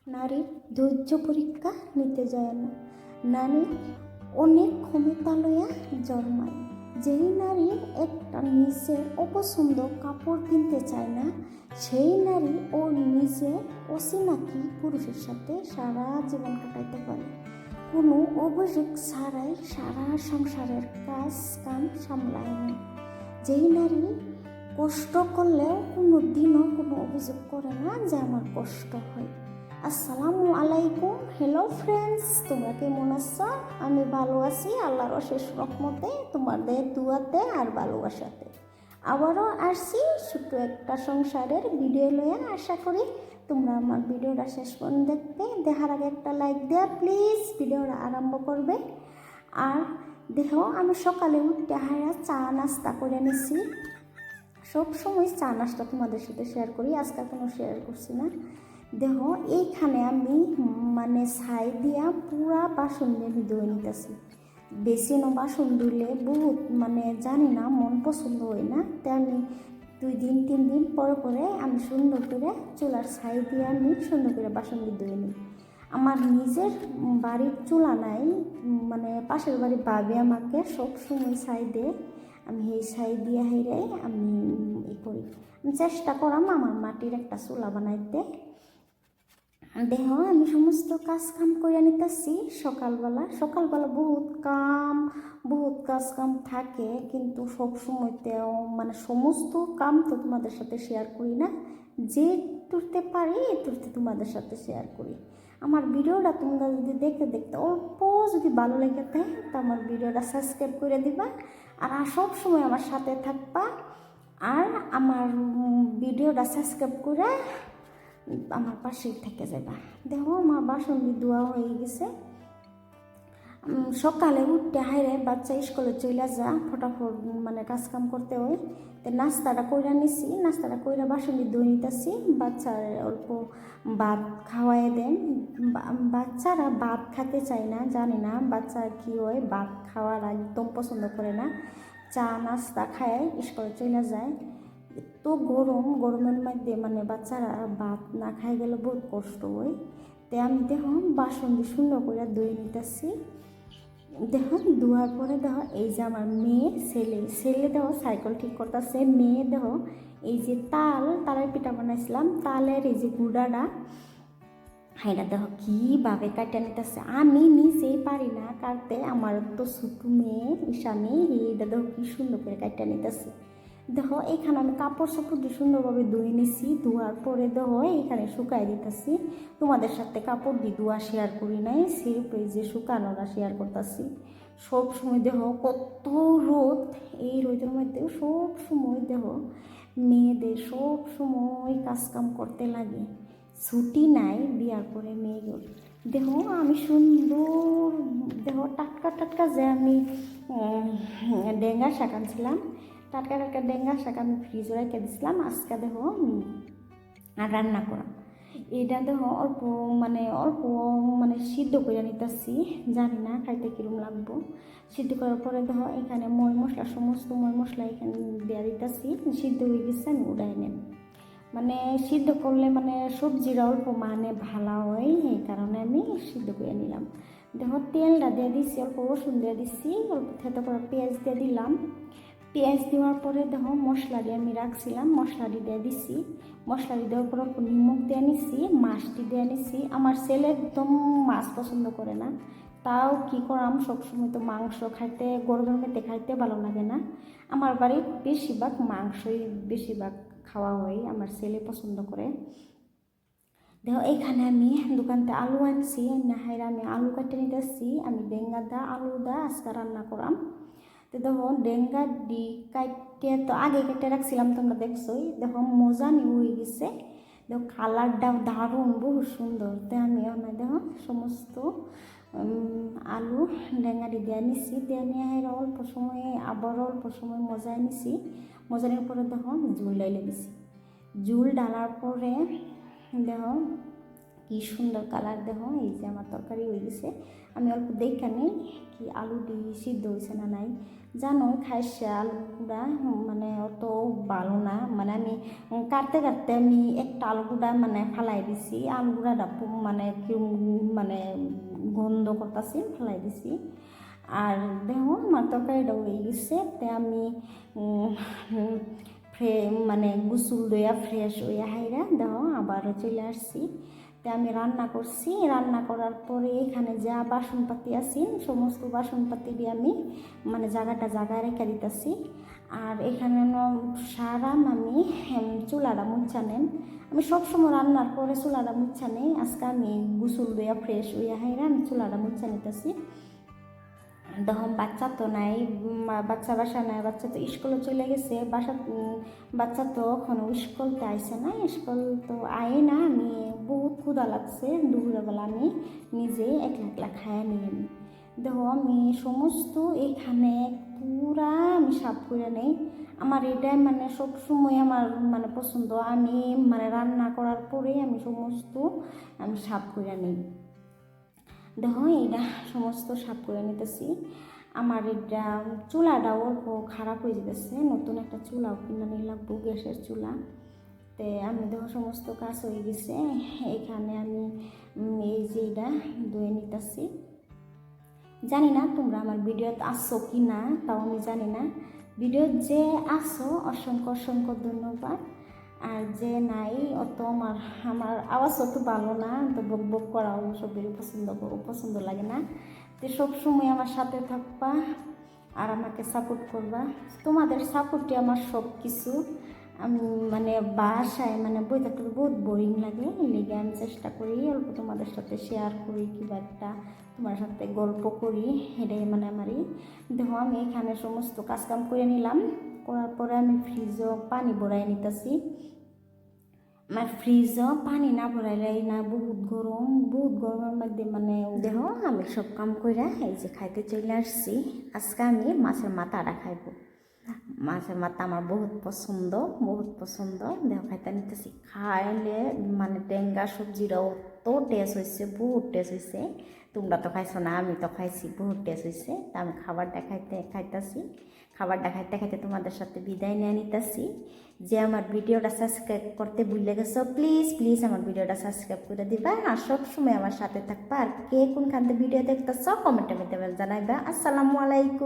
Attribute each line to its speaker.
Speaker 1: নারীর ধৈর্য পরীক্ষা নিতে যায় না। নারী অনেক ক্ষমতা লইয়া জন্মায়। যেই নারী একটা নিজের অপছন্দ কাপড় কিনতে চায় না, সেই নারী ও নিজে অচিনাকি পুরুষের সাথে সারা জীবন কাটাইতে পারে, কোনো অভিযোগ ছাড়াই সারা সংসারের কাজ কাম সামলায় না। যেই নারী কষ্ট করলেও কোনো দিনও কোনো অভিযোগ করে না যে আমার কষ্ট হয়। আসসালামু আলাইকুম, হ্যালো ফ্রেন্ডস, তোমরা কেমন আছো? আমি ভালো আছি, আল্লাহর অশেষ রহমতে, তোমাদের দুয়াতে আর ভালোবাসাতে। আবারও আসছি ছোট্ট একটা সংসারের ভিডিও লইয়া। আশা করি তোমরা আমার ভিডিওটা শেষ পর্যন্ত দেখবে। দেখার আগে একটা লাইক দেওয়া প্লিজ, ভিডিওটা আরম্ভ করবে। আর দেখো, আমি সকালে উঠতে হারা চা নাস্তা করে নিছি। সব সময় চা নাস্তা তোমাদের সাথে শেয়ার করি, আজকাল কোনো শেয়ার করছি না। দেখো, এইখানে আমি ছাই দিয়া পুরা বাসন দিয়ে আমি ধুয়ে নিতেছি। বেশি বাসন ধুলে বহুত জানি না, মন পছন্দ হয় না। তাই আমি 2-3 দিন পরে আমি সুন্দর করে চুলার ছাই দিয়ে আমি সুন্দর করে বাসন দিয়ে ধুয়ে নিই। আমার নিজের বাড়ির চুলা নাই, পাশের বাড়ির ভাবি আমাকে সব সময় ছাই দেয়। আমি এই ছাই দিয়ে হাইরে আমি করি। আমি চেষ্টা করাম আমার মাটির একটা চুলা বানাইতে। দেখো, আমি সমস্ত কাজ কাম করে নিতেছি। সকালবেলা বহুত কাজ কাম থাকে, কিন্তু সব সময়তেও সমস্ত কাম তো তোমাদের সাথে শেয়ার করি না। যে তুলতে পারি তুলতে তোমাদের সাথে শেয়ার করি। আমার ভিডিওটা তোমরা যদি দেখতে অল্প যদি ভালো লেগে থাকে, তো আমার ভিডিওটা সাবস্ক্রাইব করে দিবা আর সব সময় আমার সাথে থাকবা। আর আমার ভিডিওটা সাবস্ক্রাইব করে আমার পাশেই থেকে যাবা। দেখো, আমার বাসন দিয়ে ধোয়া হয়ে গেছে। সকালে উঠতে হাইরে বাচ্চা স্কুলে চলে যা, ফটাফট কাজ কাম করতে হয়। তো নাস্তাটা কইরা নিছি, নাস্তাটা কইরা বাসন দিয়ে ধুয়ে নিতেছি। বাচ্চার অল্প ভাত খাওয়াই দেন। বাচ্চারা ভাত খেতে চায় না, জানি না বাচ্চা কি হয়, ভাত খাওয়ার একদম পছন্দ করে না। চা নাস্তা খায় স্কুলে চলে যায়। তো গরমের মধ্যে বাচ্চারা ভাত না খাই গেলে বহুত কষ্ট হয়। তাই আমি দেখো বাসন দিয়ে সুন্দর করে ধুয়ে নিতেছি। দেখো, ধোয়ার পরে দেখো এই যে আমার ছেলে দেখো সাইকেল ঠিক করতেছে। মেয়ে দেখো এই যে তালের পিঠা বানাইছিলাম, তালের এই যে গুঁড়াটা, এটা দেখো কীভাবে কাটা নিতেছে। আমি নিজেই পারি না কাটতে, আমার তো ছোট মেয়ে ঈশানি, এইটা দেখো কি সুন্দর করে কাটা নিতেছে। দেখো, এখানে আমি কাপড় সাপড় দিয়ে সুন্দরভাবে ধুয়ে নিছি। ধোয়ার পরে দেখো এখানে শুকাই দিতেছি। তোমাদের সাথে কাপড় দিয়ে ধোয়া শেয়ার করি নাই, সির্ফ এই যে শুকানোটা শেয়ার করতেছি। সব সময় দেখো কত রোদ, এই রোদের মধ্যে সব সময় দেখো মেয়েদের সব সময় কাজকাম করতে লাগে, ছুটি নাই বিয়ার পরে মেয়েগুলো। দেখো, আমি সুন্দর দেখো টাটকা যে আমি ডেঙ্গা শাক আনছিলাম, টাটকা ডেঙ্গা শাক আমি ফ্রিজে রেখে দিয়েছিলাম। আজকে দেখো আর রান্না করা, এটা দেখো অল্প সিদ্ধ করে নিতেছি। জানি না খাইতে কিরম লাগবো। সিদ্ধ করার পরে দেখো এখানে সমস্ত মই মশলা এখানে দেওয়া দিতেছি। সিদ্ধ হয়ে গেছে, আমি উড়াই নেন। সিদ্ধ করলে সবজিরা অল্প ভালো হয়, এই কারণে আমি সিদ্ধ করে নিলাম। দেখো, তেলটা দিয়ে দিচ্ছি, অল্প রসুন দিয়ে দিচ্ছি, অল্প থেতো করে পেঁয়াজ দিয়ে দিলাম। পেঁয়াজ দেওয়ার পরে দেখো মশলাটি আমি রাখছিলাম, মশলাটি দিয়ে দিচ্ছি। মশলাটি দেওয়ার পর অল্প নিমখ দিয়ে নিচ্ছি, মাছটি দিয়ে নিচ্ছি। আমার ছেলে একদম মাছ পছন্দ করে না, তাও কি করাম, সবসময় তো মাংস খাইতে গরমের মধ্যে খাইতে ভালো লাগে না। আমার বাড়ির বেশিরভাগ মাংসই খাওয়া হয়, আমার ছেলে পছন্দ করে। দেখো, এইখানে আমি দোকানতে আলু আনছি, আমি আলু কাটে নিতেছি। আমি আলু দা আজকে রান্না করাম। তো দেখো ডেঙ্গা ডি কাটতে তো আগে কেটে রাখছিলাম, তোমরা দেখছোই। দেখো মজা হয়ে গেছে। দেখো কালারটাও দারুণ, বহু সুন্দর। তো আমি দেখো সমস্ত আলু ডেঙ্গাটি দিয়ে নিছি, দিয়ে নিয়ে অল্প সময়ে আবার অল্প সময় মজায় নিছি। মজানোর পরে দেখো ঝুল ডাইলে দিছি। ঝুল ডালার পরে দেখো কি সুন্দর কালার দেখো। এই যে আমার তরকারি হয়ে গেছে, আমি অল্প দেখা নেই কি আলুটি সিদ্ধ হয়েছে না নাই। জানো খাইছে আলুগুড়া মানে অত ভালো না, মানে আমি কাটতে কাটতে আমি একটা আলুগুড়া মানে ফালাই দিছি, আলুগুড়াটা মানে কি মানে গন্ধ করতেছি, ফালাই দিছি। আর দেখো আমার তরকারিটা হয়ে গেছে, তে আমি মানে গুসুল দইয়া ফ্রেশ হইয়া হাইরা দেখো আবারও চলে আসছি। তে আমি রান্না করছি, রান্না করার পরে এখানে যা বাসনপাতি আছে সমস্ত বাসনপাতি দিয়ে আমি মানে জায়গায় রেখে দিতেছি। আর এখানে সারাম আমি চুলাটা মুছা নেন, আমি সবসময় রান্নার পরে চুলাটা মুছা নেই। আজকে আমি গুসুল দইয়া ফ্রেশ হইয়া হাইরা আমি চুলাটা মুছা নিতেছি। তখন বাচ্চা তো নাই, বাচ্চা বাসা নাই, বাচ্চা তো স্কুলে চলে গেছে। বাচ্চা তো এখনো স্কুলতে আইসে না, স্কুল তো আয়ে না। আমি বহুত ক্ষুধা লাগছে, দুপুরবেলা আমি নিজে একলা একলা খাইয়া নিয়ে নিই। দেখো আমি সমস্ত এইখানে পুরা আমি সাফ করে নেই। আমার এটাই মানে সবসময় আমার মানে পছন্দ, আমি মানে রান্না করার পরে আমি সমস্ত আমি সাফ করে নিই। দেখো এইটা সমস্ত সাফ করে নিতেছি। আমার এটা চুলাটাও অল্প খারাপ হয়ে যেতেছে, নতুন একটা চুলাও কিনে নিয়ে লাগবো, গ্যাসের চুলা। তে আমি দেখো সমস্ত কাজ হয়ে গেছে। এখানে আমি এই যে এটা ধুয়ে নিতেছি। জানি না তোমরা আমার ভিডিওতে আসছো কি না, তাও আমি জানি না। ভিডিও যে আসো অসংখ্য অসংখ্য ধন্যবাদ। আর যে নাই অত আমার আওয়াজ অত ভালো না, তো বক বক করা সবেরই পছন্দ লাগে না। তো সবসময় আমার সাথে থাকবা আর আমাকে সাপোর্ট করবা। তোমাদের সাপোর্টই আমার সব কিছু। আমি মানে বাসায় মানে বই থাকতে বহুত বোরিং লাগে, লেগে আমি চেষ্টা করি অল্প তোমাদের সাথে শেয়ার করি, কিংবা একটা তোমার সাথে গল্প করি, এটাই মানে আমারই। দেখো আমি এখানে সমস্ত কাজকাম করে নিলাম, করার পরে আমি ফ্রিজও পানি ভরাই নিতেছি। আমার ফ্রিজও পানি না ভরাইলে না বহুত গরমের মধ্যে মানে দেখো আমি সব কাম করে এই যে খাইতে চলে আসছি। আজকে আমি মাছের মাথাটা খাইবো। মাছের মাথা আমার বহুত পছন্দ। দেখো খাইতে নিতেছি, খাইলে মানে টেঙ্গা সবজিটাও তো টেস্ট হয়েছে, বহুত টেস্ট হয়েছে। তোমরা তো খাইছো না, আমি তো খাইছি, বহুত টেস্ট হয়েছে। তা আমি খাবারটা খাইতেছি। খাবারটা খাইতে খাইতে তোমাদের সাথে বিদায় নিয়ে নিতেছি। যে আমার ভিডিওটা সাবস্ক্রাইব করতে ভুলে গেছো, প্লিজ আমার ভিডিওটা সাবস্ক্রাইব করে দিবা, আর সবসময় আমার সাথে থাকবা। আর কে কোনখান থেকে ভিডিও দেখতেছ কমেন্টের মধ্যে জানাইবা। আসসালামু আলাইকুম।